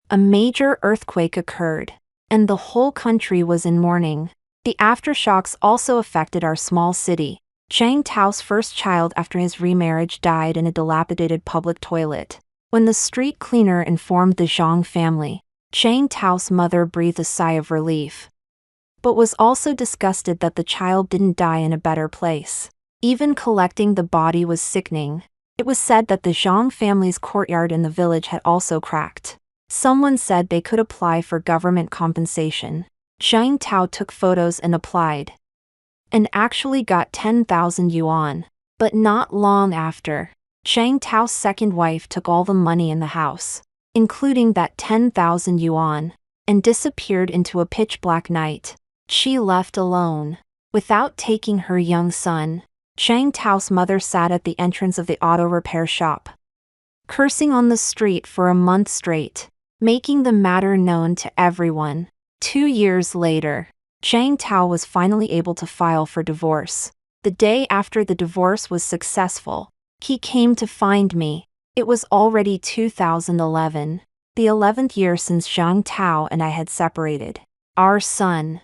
a major earthquake occurred, and the whole country was in mourning. The aftershocks also affected our small city. Zhang Tao's first child after his remarriage died in a dilapidated public toilet. When the street cleaner informed the Zhang family, Zhang Tao's mother breathed a sigh of relief, but was also disgusted that the child didn't die in a better place. Even collecting the body was sickening. It was said that the Zhang family's courtyard in the village had also cracked. Someone said they could apply for government compensation. Zhang Tao took photos and applied, and actually got 10,000 yuan. But not long after, Zhang Tao's second wife took all the money in the house, including that 10,000 yuan, and disappeared into a pitch-black night. She left alone, without taking her young son. Zhang Tao's mother sat at the entrance of the auto repair shop, cursing on the street for a month straight, making the matter known to everyone. 2 years later, Zhang Tao was finally able to file for divorce. The day after the divorce was successful, he came to find me. It was already 2011, the 11th year since Zhang Tao and I had separated. Our son,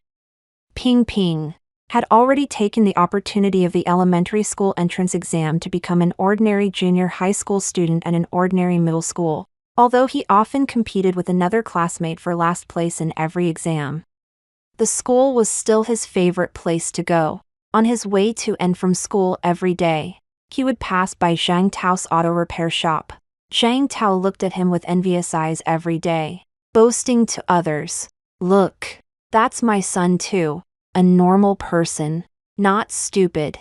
Ping Ping, had already taken the opportunity of the elementary school entrance exam to become an ordinary junior high school student and an ordinary middle school, although he often competed with another classmate for last place in every exam. The school was still his favorite place to go. On his way to and from school every day, he would pass by Zhang Tao's auto repair shop. Zhang Tao looked at him with envious eyes every day, boasting to others, "Look, that's my son too, a normal person, not stupid."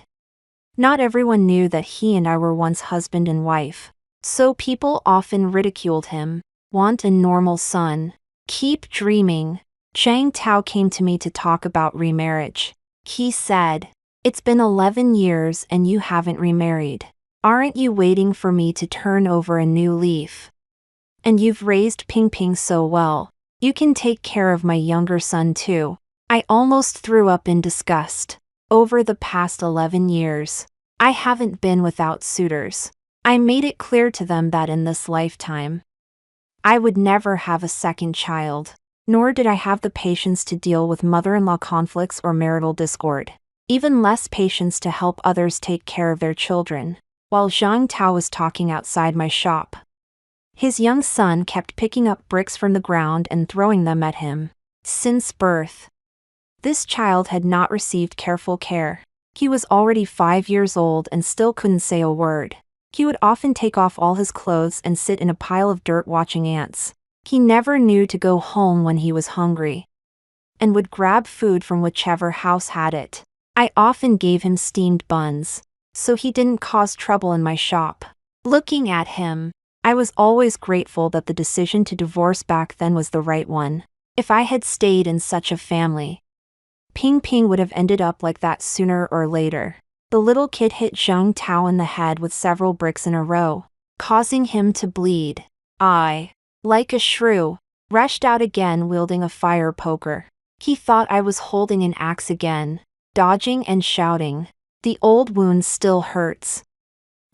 Not everyone knew that he and I were once husband and wife, so people often ridiculed him. Want a normal son? Keep dreaming. Zhang Tao came to me to talk about remarriage. He said, "It's been 11 years and you haven't remarried. Aren't you waiting for me to turn over a new leaf? And you've raised Ping Ping so well. You can take care of my younger son too." I almost threw up in disgust. Over the past 11 years, I haven't been without suitors. I made it clear to them that in this lifetime, I would never have a second child, nor did I have the patience to deal with mother-in-law conflicts or marital discord, even less patience to help others take care of their children. While Zhang Tao was talking outside my shop, his young son kept picking up bricks from the ground and throwing them at him. Since birth, this child had not received careful care. He was already 5 years old and still couldn't say a word. He would often take off all his clothes and sit in a pile of dirt watching ants. He never knew to go home when he was hungry, and would grab food from whichever house had it. I often gave him steamed buns, so he didn't cause trouble in my shop. Looking at him, I was always grateful that the decision to divorce back then was the right one. If I had stayed in such a family, Ping Ping would have ended up like that sooner or later. The little kid hit Zhang Tao in the head with several bricks in a row, causing him to bleed. I, like a shrew, rushed out again wielding a fire poker. He thought I was holding an axe again, dodging and shouting. The old wound still hurts.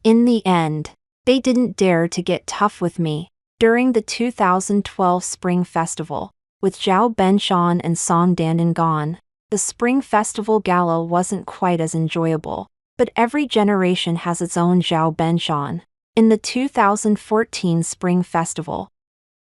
In the end, they didn't dare to get tough with me. During the 2012 Spring Festival, with Zhao Benshan and Song Dandan gone. The Spring Festival Gala wasn't quite as enjoyable, but every generation has its own Zhao Benshan. In the 2014 Spring Festival,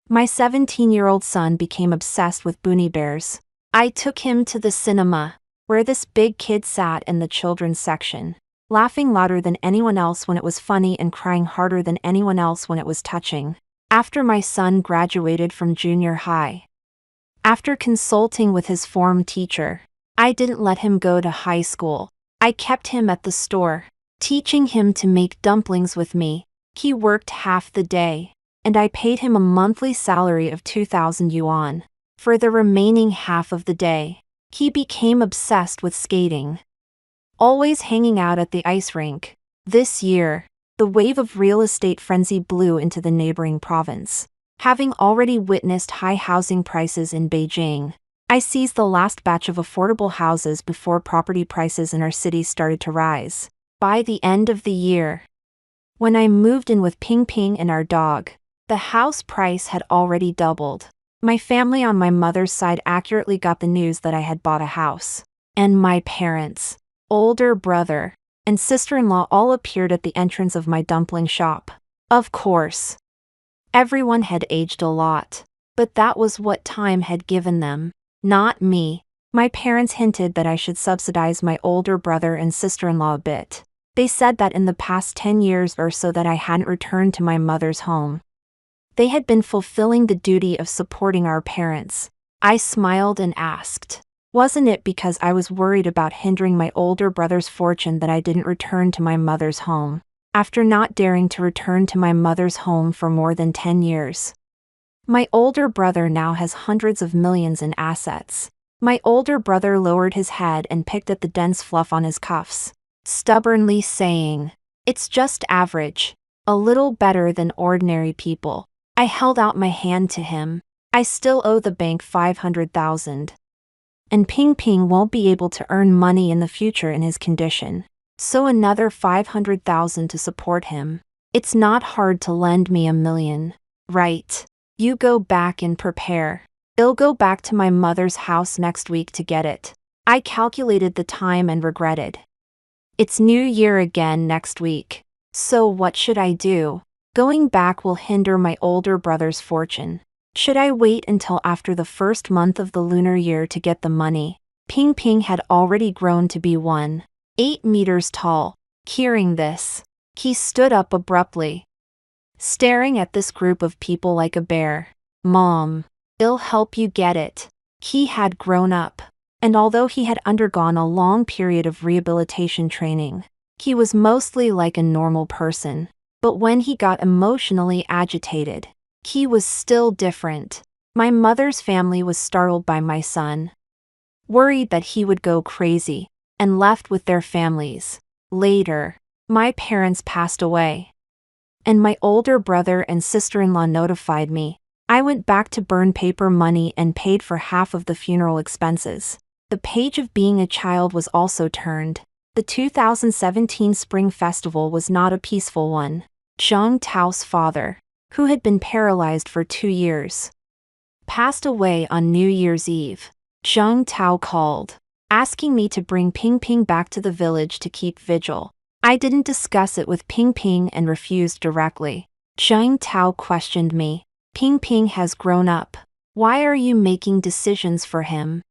my 17-year-old son became obsessed with Boonie Bears. I took him to the cinema, where this big kid sat in the children's section, laughing louder than anyone else when it was funny and crying harder than anyone else when it was touching. After my son graduated from junior high, after consulting with his form teacher, I didn't let him go to high school. I kept him at the store, teaching him to make dumplings with me. He worked half the day, and I paid him a monthly salary of 2,000 yuan. For the remaining half of the day, he became obsessed with skating, always hanging out at the ice rink. This year, the wave of real estate frenzy blew into the neighboring province. Having already witnessed high housing prices in Beijing, I seized the last batch of affordable houses before property prices in our city started to rise. By the end of the year, when I moved in with Ping Ping and our dog, the house price had already doubled. My family on my mother's side accurately got the news that I had bought a house, and my parents, older brother, and sister-in-law all appeared at the entrance of my dumpling shop. Of course, everyone had aged a lot, but that was what time had given them, not me. My parents hinted that I should subsidize my older brother and sister-in-law a bit. They said that in the past 10 years or so that I hadn't returned to my mother's home, they had been fulfilling the duty of supporting our parents. I smiled and asked, wasn't it because I was worried about hindering my older brother's fortune that I didn't return to my mother's home, after not daring to return to my mother's home for more than 10 years? My older brother now has hundreds of millions in assets. My older brother lowered his head and picked at the dense fluff on his cuffs, stubbornly saying, "It's just average, a little better than ordinary people." I held out my hand to him. I still owe the bank 500,000. And Ping Ping won't be able to earn money in the future in his condition, so another 500,000 to support him. It's not hard to lend me 1,000,000, right? You go back and prepare. I'll go back to my mother's house next week to get it. I calculated the time and regretted. It's New Year again next week. So what should I do? Going back will hinder my older brother's fortune. Should I wait until after the first month of the lunar year to get the money? Ping Ping had already grown to be 1.8 meters tall. Hearing this, he stood up abruptly, staring at this group of people like a bear. Mom, I'll help you get it. He had grown up, and although he had undergone a long period of rehabilitation training, he was mostly like a normal person. But when he got emotionally agitated, he was still different. My mother's family was startled by my son, worried that he would go crazy, and left with their families. Later, my parents passed away, and my older brother and sister-in-law notified me. I went back to burn paper money and paid for half of the funeral expenses. The page of being a child was also turned. The 2017 Spring Festival was not a peaceful one. Zhang Tao's father, who had been paralyzed for 2 years, passed away on New Year's Eve. Zhang Tao called, asking me to bring Ping Ping back to the village to keep vigil. I didn't discuss it with Ping Ping and refused directly. Zhang Tao questioned me. Ping Ping has grown up. Why are you making decisions for him?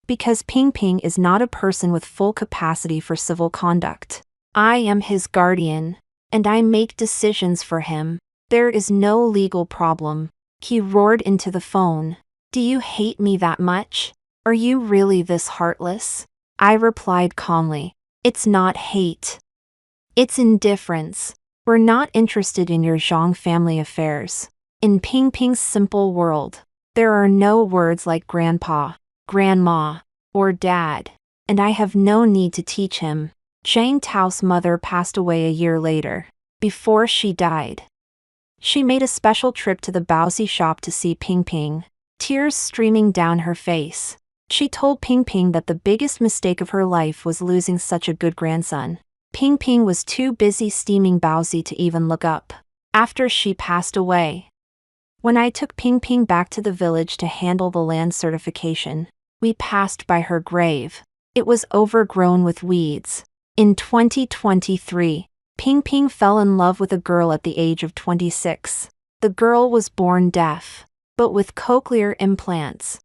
Because Ping Ping is not a person with full capacity for civil conduct. I am his guardian, and I make decisions for him. There is no legal problem. He roared into the phone. Do you hate me that much? Are you really this heartless? I replied calmly. It's not hate. It's indifference. We're not interested in your Zhang family affairs. In Ping Ping's simple world, there are no words like grandpa, grandma, or dad, and I have no need to teach him. Zhang Tao's mother passed away a year later. Before she died, she made a special trip to the Baozi shop to see Ping Ping, tears streaming down her face. She told Ping Ping that the biggest mistake of her life was losing such a good grandson. Ping Ping was too busy steaming Baozi to even look up. After she passed away, When I took Ping Ping back to the village to handle the land certification, we passed by her grave. It was overgrown with weeds. In 2023, Ping Ping fell in love with a girl at the age of 26. The girl was born deaf, but with cochlear implants.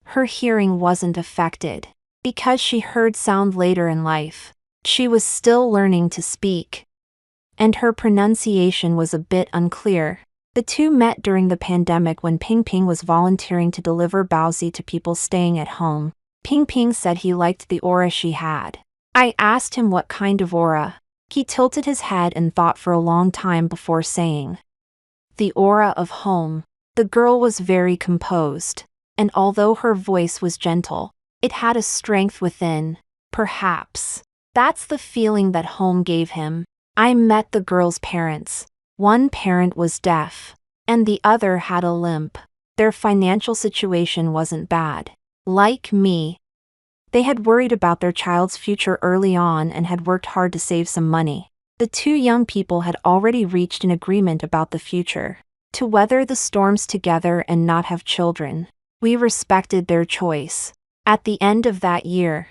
Her hearing wasn't affected, because she heard sound later in life. She was still learning to speak, and her pronunciation was a bit unclear. The two met during the pandemic when Ping Ping was volunteering to deliver baozi to people staying at home. Ping Ping said he liked the aura she had. I asked him what kind of aura. He tilted his head and thought for a long time before saying, "The aura of home." The girl was very composed, and although her voice was gentle, it had a strength within. Perhaps that's the feeling that home gave him. I met the girl's parents. One parent was deaf, and the other had a limp. Their financial situation wasn't bad. Like me, they had worried about their child's future early on and had worked hard to save some money. The two young people had already reached an agreement about the future, to weather the storms together and not have children. We respected their choice. At the end of that year,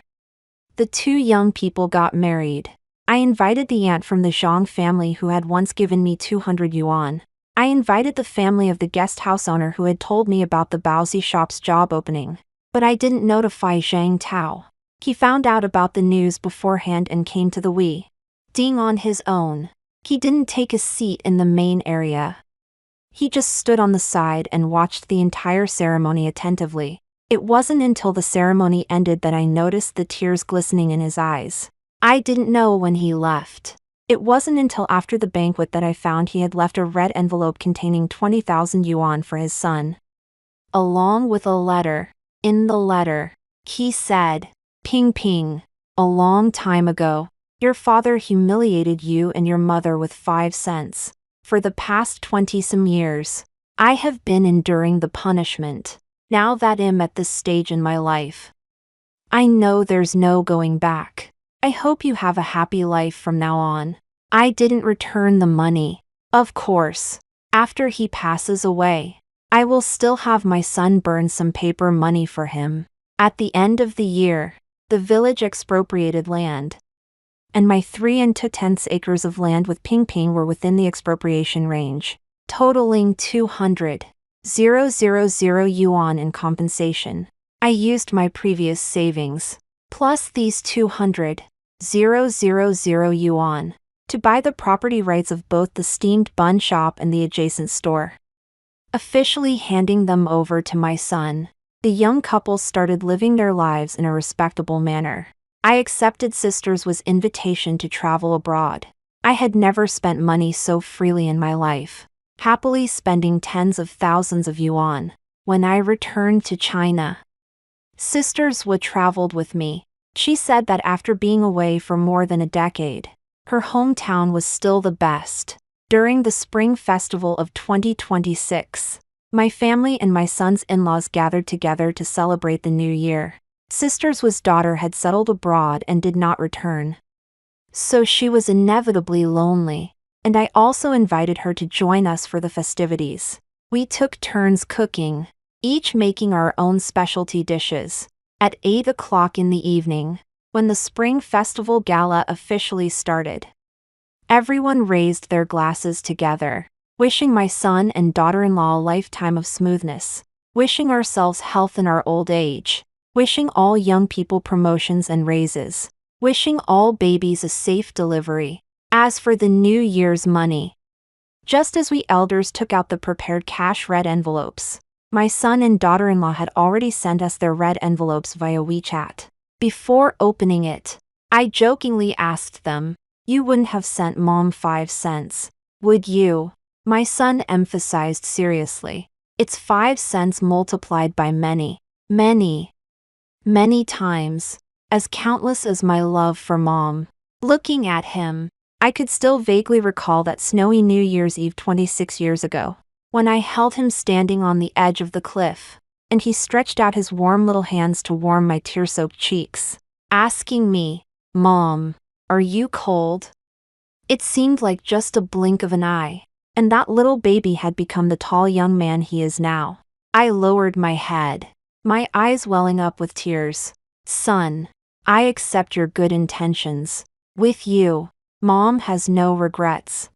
the two young people got married. I invited the aunt from the Zhang family who had once given me 200 yuan. I invited the family of the guest house owner who had told me about the baozi shop's job opening. But I didn't notify Zhang Tao. He found out about the news beforehand and came to the wedding on his own. He didn't take a seat in the main area. He just stood on the side and watched the entire ceremony attentively. It wasn't until the ceremony ended that I noticed the tears glistening in his eyes. I didn't know when he left. It wasn't until after the banquet that I found he had left a red envelope containing 20,000 yuan for his son, along with a letter. In the letter, he said, "Ping Ping, a long time ago, your father humiliated you and your mother with 5 cents. For the past 20-some years, I have been enduring the punishment. Now that I'm at this stage in my life, I know there's no going back. I hope you have a happy life from now on." I didn't return the money. Of course, after he passes away, I will still have my son burn some paper money for him. At the end of the year, the village expropriated land, and my 3/2 acres of land with Ping Ping were within the expropriation range, totaling 200,000 yuan in compensation. I used my previous savings, plus these 200,000 yuan, to buy the property rights of both the steamed bun shop and the adjacent store, officially handing them over to my son. The young couple started living their lives in a respectable manner. I accepted sister's invitation to travel abroad. I had never spent money so freely in my life, happily spending tens of thousands of yuan. When I returned to China, sister's traveled with me. She said that after being away for more than a decade, her hometown was still the best. During the Spring Festival of 2026, my family and my son's in-laws gathered together to celebrate the new year. Sister's daughter had settled abroad and did not return, so she was inevitably lonely, and I also invited her to join us for the festivities. We took turns cooking, each making our own specialty dishes. At 8 o'clock in the evening, when the Spring Festival Gala officially started, everyone raised their glasses together, wishing my son and daughter-in-law a lifetime of smoothness, wishing ourselves health in our old age, wishing all young people promotions and raises, wishing all babies a safe delivery. As for the New Year's money, just as we elders took out the prepared cash red envelopes, my son and daughter-in-law had already sent us their red envelopes via WeChat. Before opening it, I jokingly asked them, "You wouldn't have sent Mom 5 cents, would you?" My son emphasized seriously, "It's 5 cents multiplied by many, many, many times, as countless as my love for Mom." Looking at him, I could still vaguely recall that snowy New Year's Eve 26 years ago, when I held him standing on the edge of the cliff, and he stretched out his warm little hands to warm my tear-soaked cheeks, asking me, "Mom, are you cold?" It seemed like just a blink of an eye, And that little baby had become the tall young man he is now. I lowered my head, my eyes welling up with tears. Son, I accept your good intentions. With you, Mom has no regrets.